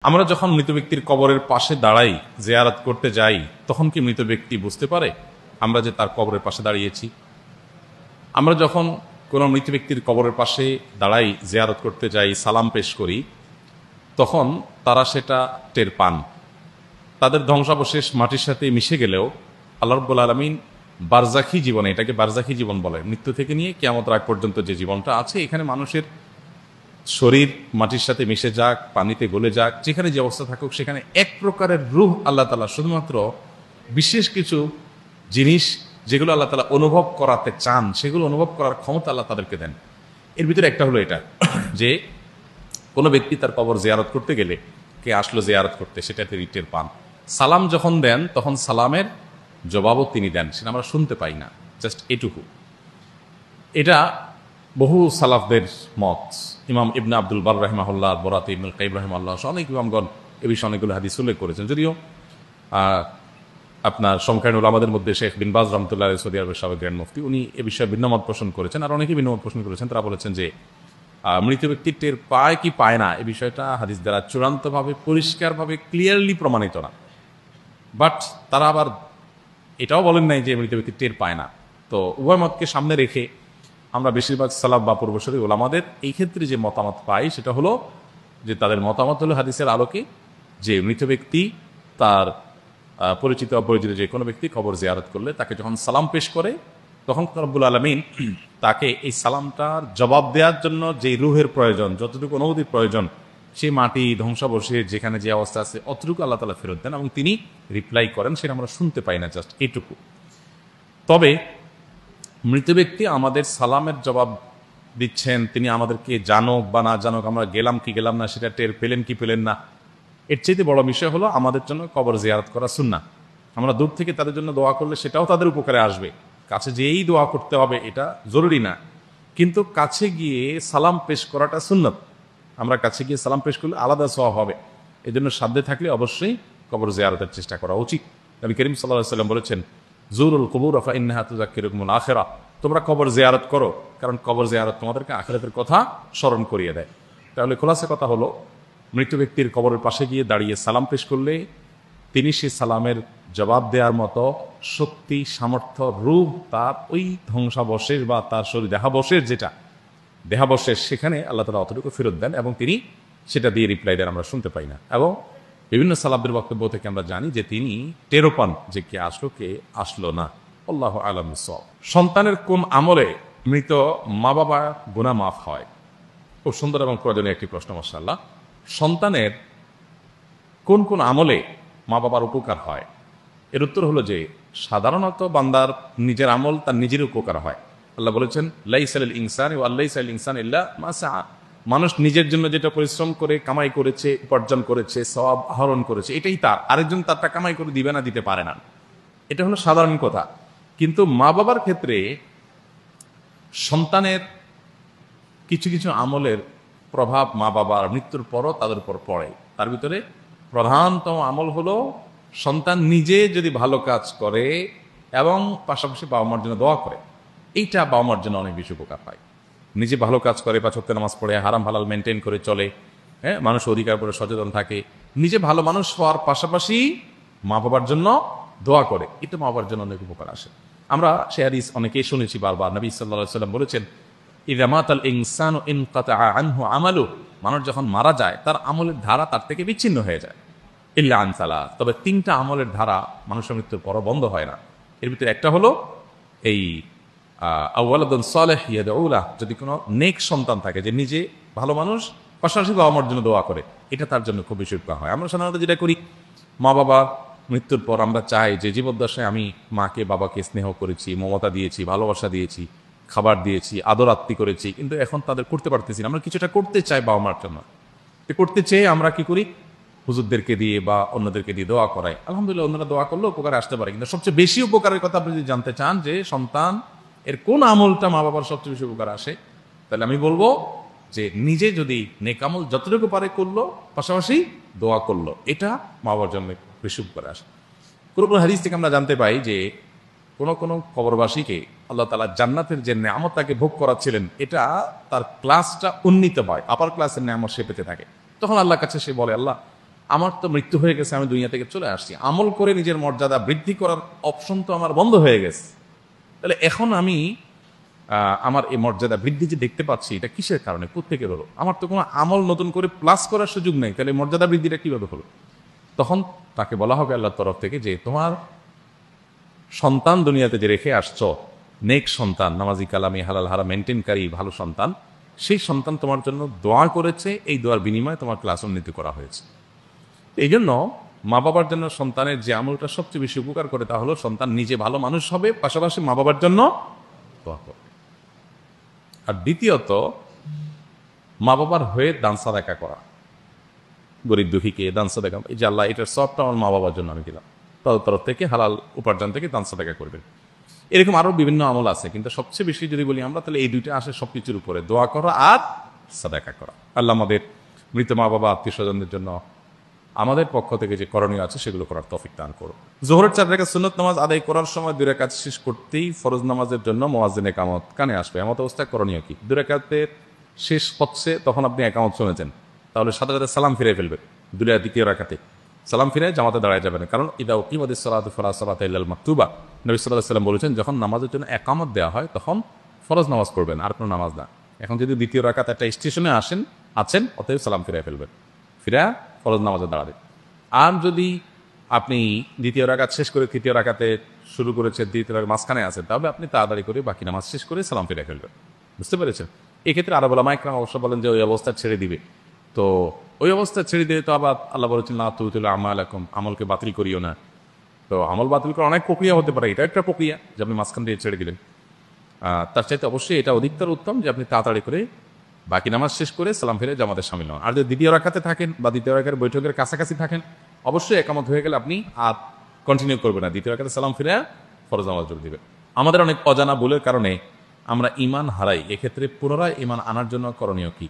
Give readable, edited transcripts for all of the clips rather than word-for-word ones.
আমরা যখন মৃত ব্যক্তির কবরের পাশে দাঁড়াই, জিয়ারত করতে যাই, তখন কি মৃত ব্যক্তি বুঝতে পারে আমরা যে তার কবরের পাশে দাঁড়িয়েছি? আমরা যখন কোনো মৃত ব্যক্তির কবরের পাশে দাঁড়াই, জিয়ারত করতে যাই, সালাম পেশ করি, তখন তারা সেটা টের পান। তাদের ধ্বংসাবশেষ মাটির সাথে মিশে গেলেও আল্লাহ রাব্বুল আলামিন বারজাখী জীবনে, এটাকে বারজাখী জীবন বলে, মৃত্যু থেকে নিয়ে কিয়ামতের আগ পর্যন্ত যে জীবনটা আছে, এখানে মানুষের শরীর মাটির সাথে মিশে যাক, পানিতে গলে যাক, যেখানে যে অবস্থা থাকুক, সেখানে এক প্রকারের রূহ আল্লাহ তাআলা শুধুমাত্র বিশেষ কিছু জিনিস যেগুলো আল্লাহ তাআলা অনুভব করাতে চান, সেগুলো অনুভব করার ক্ষমতা আল্লাহ তাদেরকে দেন। এর ভিতরে একটা হলো এটা যে কোনো ব্যক্তি তার কবর জিয়ারত করতে গেলে, কে আসলো জিয়ারত করতে, সেটাতে টের পান। সালাম যখন দেন তখন সালামের জবাবও তিনি দেন, সেটা আমরা শুনতে পাই না, জাস্ট এটুকু। এটা বহু সালাফদের মত। ইমাম ইবনে আব্দুল বার রাহিমাহুল্লাহ, বরাতে ইবনুল কাইয়িম রাহিমাহুল্লাহ, অনেক ইমামগণ এ বিষয়ে অনেকগুলো হাদিস উল্লেখ করেছেন। যদিও আপনার সমকালীন উলামাদের মধ্যে শেখ বিন বাজ রাহমাতুল্লাহ আলাইহি, সৌদি আরবের সাবেক গ্র্যান্ড মুফতি, উনি এ বিষয়ে ভিন্নমত পোষণ করেছেন, আর অনেকেই ভিন্নমত পোষণ করেছেন। তারা বলেছেন যে মৃত ব্যক্তির টের পায় কি পায় না, এ বিষয়টা হাদিস দ্বারা চূড়ান্তভাবে, পরিষ্কারভাবে, ক্লিয়ারলি প্রমাণিত না। বাট তারা আবার এটাও বলেন নাই যে মৃত ব্যক্তি টের পায় না। তো উভয় মতকে সামনে রেখে আমরা বেশিরভাগ সালাফ বা পূর্বসরী ওলামাদের এই ক্ষেত্রে যে মতামত পাই, সেটা হলো যে তাদের মতামত হলো হাদিসের আলোকে যে মৃত ব্যক্তি তার পরিচিত অপরিচিত যে কোনো ব্যক্তি কবর জিয়ারত করলে তাকে যখন সালাম পেশ করে, তখন রব্বুল আলামিন তাকে এই সালামটার জবাব দেওয়ার জন্য যে রুহের প্রয়োজন, যতটুকু অনুভূতির প্রয়োজন, সেই মাটি ধ্বংসাবশেষ যেখানে যে অবস্থা আছে অতটুকু আল্লাহ তাআলা ফেরত দেন এবং তিনি রিপ্লাই করেন, সেটা আমরা শুনতে পাই না, জাস্ট এইটুকু। তবে মৃত ব্যক্তি আমাদের সালামের জবাব দিচ্ছেন, তিনি আমাদেরকে জানুক বা না জানুক, আমরা গেলাম কি গেলাম না সেটা টের পেলেন কি পেলেন না, এর চাইতে বড় বিষয় হলো আমাদের জন্য কবর জিয়ারত করা সুন্নাহ। আমরা দূর থেকে তাদের জন্য দোয়া করলে সেটাও তাদের উপকারে আসবে। কাছে যেই দোয়া করতে হবে এটা জরুরি না, কিন্তু কাছে গিয়ে সালাম পেশ করাটা সুন্নত। আমরা কাছে গিয়ে সালাম পেশ করলে আলাদা সওয়াব হবে। এই জন্য সাধ্যে থাকলে অবশ্যই কবর জিয়ারতের চেষ্টা করা উচিত। নবী করিম সাল্লাল্লাহু আলাইহি ওয়াসাল্লাম বলেছেন, জুরুল কুবুর ফা ইন্নাহা তুযাক্কিরুকুমুল আখিরাহ, তোমরা কবর জিয়ারত করো, কারণ কবর জিয়ারত তোমাদেরকে আখিরাতের কথা স্মরণ করিয়ে দেয়। তাহলে খোলাসা কথা হলো, মৃত ব্যক্তির কবরের পাশে গিয়ে দাঁড়িয়ে সালাম পেশ করলে তিনি সে সালামের জবাব দেওয়ার মতো শক্তি, সামর্থ্য, রূপ তার ওই ধ্বংসাবশেষ বা তার শরীর দেহাবশেষ সেখানে আল্লাহ তাআলা অতটুকু ফেরত দেন এবং তিনি সেটা দিয়ে রিপ্লাই দেন, আমরা শুনতে পাই না। এবং বিভিন্ন সালাফদের বক্তব্য থেকে আমরা জানি যে তিনি টেরও পান যে কে আসলো কে আসলো না। আল্লাহু আ'লাম বিস-সাওয়াব। সন্তানের কোন আমলে মৃত মা বাবা গুনাহ মাফ হয়? খুব সুন্দর এবং প্রয়োজনীয় একটি প্রশ্ন, মাশাআল্লাহ। সন্তানের কোন কোন আমলে মা বাবার উপকার হয়? এর উত্তর হলো যে সাধারণত বান্দার নিজের আমল তার নিজের উপকার হয়। আল্লাহ বলেছেন, লাইসা লিল ইনসানি ওয়া লাইসা লিল ইনসানি ইল্লা মা সাআ। মানুষ নিজের জন্য যেটা পরিশ্রম করে কামাই করেছে, উপার্জন করেছে, সওয়াব আহরণ করেছে, এটাই তার। আরেকজন তারটা কামাই করে দিবে না, দিতে পারে না। এটা হলো সাধারণ কথা। কিন্তু মা বাবার ক্ষেত্রে সন্তানের কিছু কিছু আমলের প্রভাব মা বাবার মৃত্যুর পরও তাদের উপর পড়ে। তার ভিতরে প্রধানতম আমল হলো সন্তান নিজে যদি ভালো কাজ করে এবং পাশাপাশি বাবা মার জন্য দোয়া করে, এইটা বাবা মার জন্য অনেক বেশি উপকার হয়। নিজে ভালো কাজ করে, 5 ওয়াক্ত নামাজ পড়ে, হারাম হালাল মেনটেন করে চলে, হ্যাঁ, মানুষ অধিকার উপরে সচেতন থাকে, নিজে ভালো মানুষ হওয়ার পাশাপাশি মা বাবার জন্য দোয়া করে, এটা মা বাবার জন্য অনেক উপকার আসে। আমরা সে হাদিস অনেকেই শুনেছি বারবার। নবী সাল্লাল্লাহু আলাইহি ওয়াসাল্লাম বলেছেন, ইযা মাতাল ইনসানু ইনকাতাআ আনহু আমালু, মানুষ যখন মারা যায় তার আমলের ধারা তার থেকে বিচ্ছিন্ন হয়ে যায়, ইল্লা আন সালাস, তবে 3টা আমলের ধারা মানুষের মৃত্যুর পরও বন্ধ হয় না। এর ভিতরে একটা হলো এই আওয়ালাদুন সালেহ ইয়াদউ লাহ, যদি কোনো নেক সন্তান থাকে যে নিজে ভালো মানুষ, পাশাপাশি বাবা মার জন্য দোয়া করে, এটা তার জন্য খুব বেশি উপকার হয়। আমরা সাধারণত যেটা করি, মা বাবা মৃত্যুর পর আমরা চাই যে জীবদ্দশায় আমি মাকে বাবাকে স্নেহ করেছি, মমতা দিয়েছি, ভালোবাসা দিয়েছি, খাবার দিয়েছি, আদর আত্তি করেছি, কিন্তু এখন তাদের করতে পারতেছি না। আমরা কিছুটা করতে চাই বাবা মার জন্য, করতে চেয়ে আমরা কি করি, হুজুরদেরকে দিয়ে বা অন্যদেরকে দিয়ে দোয়া করাই। আলহামদুলিল্লাহ, অন্যরা দোয়া করলে উপকারে আসতে পারে, কিন্তু সবচেয়ে বেশি উপকারের কথা আপনি যদি জানতে চান যে সন্তান এর কোন আমলটা মা বাবার সবচেয়ে বেশি উপকার আসে, তাহলে আমি বলবো যে নিজে যদি নেক আমল যতটুকু পারে করলো, পাশাপাশি দোয়া করলো, এটা মা বাবার জন্য বেশি উপকারে আসে। কোন কোন হাদিস থেকে আমরা জানতে পাই যে কোন কোন কবরবাসীকে আল্লাহ তাআলা জান্নাতের যে নেয়ামত তাকে ভোগ করাচ্ছিলেন, এটা তার ক্লাসটা উন্নীত হয়, আপার ক্লাসের নেয়ামত সে পেতে থাকে। তখন আল্লাহর কাছে সে বলে, আল্লাহ আমার তো মৃত্যু হয়ে গেছে, আমি দুনিয়া থেকে চলে আসছি, আমল করে নিজের মর্যাদা বৃদ্ধি করার অপশন তো আমার বন্ধ হয়ে গেছে। তাহলে এখন আমি আমার এই মর্যাদা বৃদ্ধি যে দেখতে পাচ্ছি, এটা কিসের কারণে, কোত্থেকে হলো? আমার তো কোনো আমল নতুন করে প্লাস করার সুযোগ নেই, তাহলে মর্যাদা বৃদ্ধিটা কিভাবে হলো? তখন তাকে বলা হবে আল্লাহর তরফ থেকে যে তোমার সন্তান দুনিয়াতে যে রেখে আসছো, নেক সন্তান, নামাজি, কালামি, হালাল হারাম মেনটেনকারী ভালো সন্তান, সেই সন্তান তোমার জন্য দোয়া করেছে, এই দোয়ার বিনিময়ে তোমার ক্লাস উন্নীত করা হয়েছে। এই জন্য মা বাবার জন্য সন্তানের যে আমলটা সবচেয়ে বেশি উপকার করে তা হলো সন্তান নিজে ভালো মানুষ হবে, পাশাপাশি মা বাবার জন্য দোয়া করবে। আর দ্বিতীয়ত, মা বাবার হয়ে দান সাদাকা করা, গরিব দুঃখীকে দান সাদাকা, এই যে আল্লাহ এটার সবটা আমার মা বাবার জন্য আমি দিলাম, তাদের তরফ থেকে হালাল উপার্জন থেকে দান সাদাকা করবেন। এরকম আরো বিভিন্ন আমল আছে, কিন্তু সবচেয়ে বেশি যদি বলি আমরা, তাহলে এই দুইটা আসে সবকিছুর উপরে, দোয়া করা আর সাদাকা করা। আল্লাহ আমাদের মৃত মা বাবা, আত্মীয় স্বজনদের জন্য আমাদের পক্ষ থেকে যে করণীয় আছে সেগুলো করার তৌফিক দান করো। যোহরের 4 রাকাত সুন্নত নামাজ আদায় করার সময় 2 রাকাত শেষ করতেই ফরজ নামাজের জন্য মুয়াজ্জিন একামত কানে আসবে, এমত অবস্থায় করণীয় কি? 2 রাকাতের শেষ হচ্ছে, তখন আপনি একামত শুনেছেন, তাহলে সাথে সাথে সালাম ফিরে ফেলবেন। দ্বিতীয় রাকাতে সালাম ফিরে জামাতে দাঁড়ায় যাবেন, কারণ ইদা উকিমাতিস সালাতু ফালা সালাতা ইল্লাল মাকতুবা। নবী সাল্লাল্লাহু আলাইহি ওয়াসাল্লাম বলেছেন, যখন নামাজের জন্য একামত দেওয়া হয় তখন ফরজ নামাজ পড়বেন, আর কোনো নামাজ না। এখন যদি দ্বিতীয় রাকাত একটা স্টেশনে আছেন, অতএব সালাম ফিরে ফেলবেন, ফিরা ফরজ নামাজে দাঁড়াবেন। আর যদি আপনি দ্বিতীয় রাকাত শেষ করে তৃতীয় রাকাতে শুরু করেছেন, দ্বিতীয় রাকাত মাঝখানে আছেন, তাহলে আপনি তাড়াতাড়ি করে বাকি নামাজ শেষ করে সালাম ফিরে ফেলবেন। বুঝতে পেরেছেন? এক্ষেত্রে আরব ওলামা ইকরাম অবশ্য বলেন যে ওই অবস্থা ছেড়ে দিবে। তো ওই অবস্থা ছেড়ে দিলে তো আবার আল্লাহ বলেছেন লা তুতিলু আমালাকুম, আমলকে বাতিল করিও না। তো আমল বাতিল করার অনেক প্রক্রিয়া হতে পারে, এটা একটা প্রক্রিয়া যে আপনি মাঝখান দিয়ে ছেড়ে দিলেন। তার চাইতে অবশ্যই এটা অধিকতর উত্তম যে আপনি তাড়াতাড়ি করে বাকি নামাজ শেষ করে সালাম ফিরে জামাতে শামিল হন। আর যদি দ্বিতীয় রাকাতে থাকেন বা দ্বিতীয় রাকাতের বৈঠকের কাছাকাছি থাকেন, অবশ্যই একামত হয়ে গেলে আপনি আর কন্টিনিউ করবেন না, দ্বিতীয় রাকাতে সালাম ফিরে ফরজ নামাজ জোর দিবেন। আমাদের অনেক অজানা ভুলের কারণে আমরা ঈমান হারাই। এক্ষেত্রে পুনরায় ঈমান আনার জন্য করণীয় কি?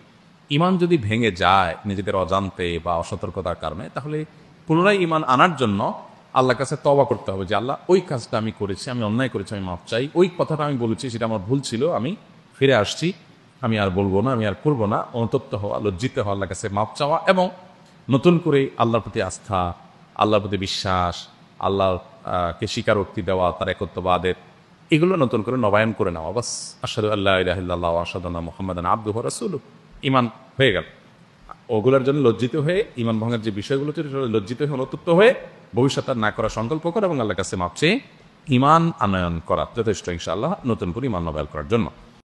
ঈমান যদি ভেঙে যায় নিজেদের অজান্তে বা অসতর্কতার কারণে, তাহলে পুনরায় ঈমান আনার জন্য আল্লাহর কাছে তওবা করতে হবে যে আল্লাহ, ওই কাজটা আমি করেছি, আমি অন্যায় করেছি, আমি মাফ চাই, ওই কথাটা আমি বলেছি সেটা আমার ভুল ছিল, আমি ফিরে আসছি, আমি আর বলবো না, আমি আর করবো না। অনুতপ্ত হওয়া, লজ্জিত হওয়া, আল্লাহর কাছে মাফ চাওয়া এবং নতুন করে আল্লাহর প্রতি আস্থা, আল্লাহর প্রতি বিশ্বাস, আল্লাহকে স্বীকারোক্তি দেওয়া, তার একত্ববাদের, এগুলো নতুন করে নবায়ন করে নেওয়া। বাস আশহাদু আল্লা ইলাহা ইল্লাল্লাহ ওয়া আশহাদু আন্না মুহাম্মাদান আবদুহু ওয়া রাসূলুহু, ঈমান হয়ে গেল। ওগুলোর জন্য লজ্জিত হয়ে, ঈমান ভঙ্গের যে বিষয়গুলো ছিল লজ্জিত হয়ে, অনুতপ্ত হয়ে ভবিষ্যৎ না করার সংকল্প করা এবং আল্লাহর কাছে মাপ চেয়ে ঈমান আনয়ন করা যথেষ্ট ইনশাআল্লাহ, নতুন করে ঈমান নবায়ন করার জন্য।